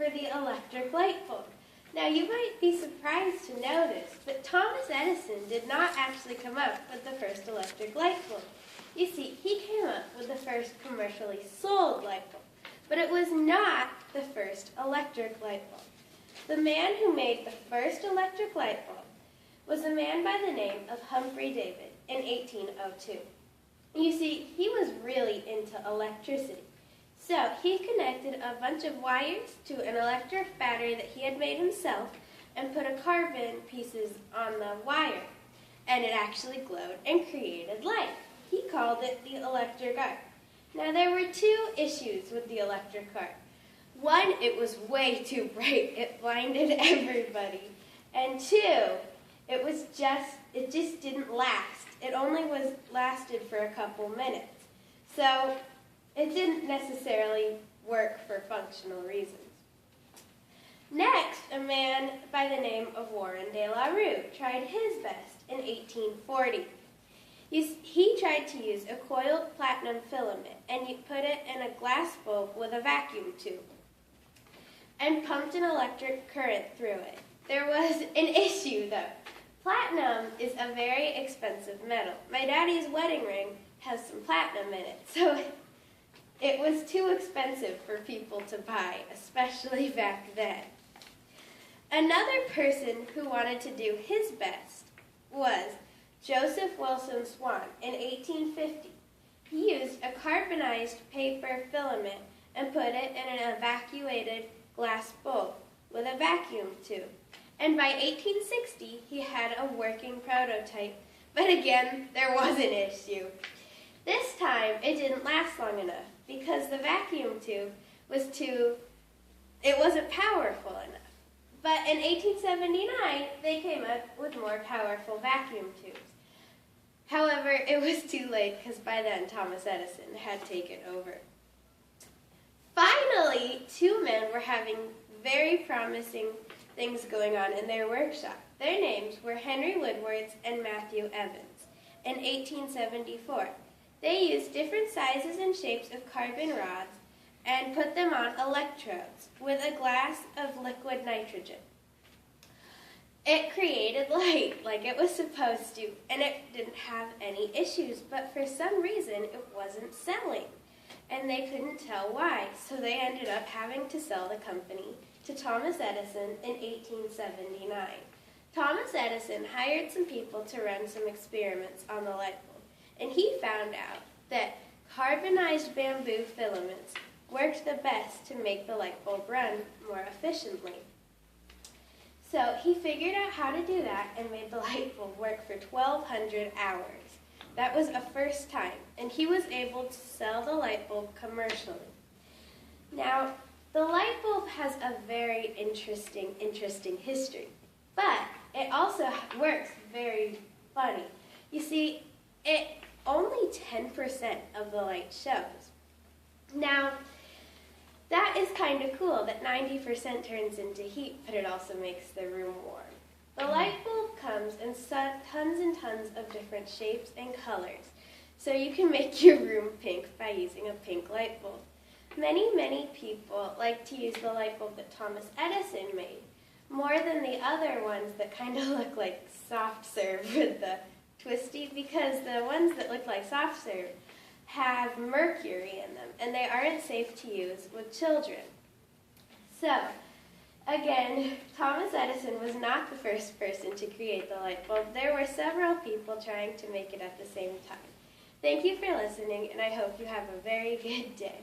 for the electric light bulb. Now you might be surprised to know this, but Thomas Edison did not actually come up with the first electric light bulb. You see, he came up with the first commercially sold light bulb, but it was not the first electric light bulb. The man who made the first electric light bulb was a man by the name of Humphrey Davy in 1802. You see, he was really into electricity. So he connected a bunch of wires to an electric battery that he had made himself and put a carbon pieces on the wire. And it actually glowed and created light. He called it the electric arc. Now there were two issues with the electric arc. One, it was way too bright. It blinded everybody. And two, it just didn't last. It only lasted for a couple minutes. So it didn't necessarily work for functional reasons. Next, a man by the name of Warren de la Rue tried his best in 1840. He tried to use a coiled platinum filament and put it in a glass bulb with a vacuum tube and pumped an electric current through it. There was an issue though. Platinum is a very expensive metal. My daddy's wedding ring has some platinum in it, so it was too expensive for people to buy, especially back then. Another person who wanted to do his best was Joseph Wilson Swan in 1850. He used a carbonized paper filament and put it in an evacuated glass bulb with a vacuum tube. And by 1860, he had a working prototype. But again, there was an issue. This time, it didn't last long enough because the vacuum tube it wasn't powerful enough. But in 1879, they came up with more powerful vacuum tubes. However, it was too late because by then Thomas Edison had taken over. Finally, two men were having very promising things going on in their workshop. Their names were Henry Woodwards and Matthew Evans. In 1874, they used different sizes and shapes of carbon rods and put them on electrodes with a glass of liquid nitrogen. It created light like it was supposed to, and it didn't have any issues, but for some reason it wasn't selling, and they couldn't tell why, so they ended up having to sell the company to Thomas Edison in 1879. Thomas Edison hired some people to run some experiments on the light bulb, and he found out that carbonized bamboo filaments worked the best to make the light bulb run more efficiently. So he figured out how to do that and made the light bulb work for 1,200 hours. That was a first time, and he was able to sell the light bulb commercially. Now, the light bulb has a very interesting history, but it also works very funny. You see, only 10% of the light shows. Now, that is kind of cool that 90% turns into heat, but it also makes the room warm. The light bulb comes in tons and tons of different shapes and colors, so you can make your room pink by using a pink light bulb. Many people like to use the light bulb that Thomas Edison made, more than the other ones that kind of look like soft serve with the twisty, because the ones that look like soft serve have mercury in them, and they aren't safe to use with children. So, again, Thomas Edison was not the first person to create the light bulb. There were several people trying to make it at the same time. Thank you for listening, and I hope you have a very good day.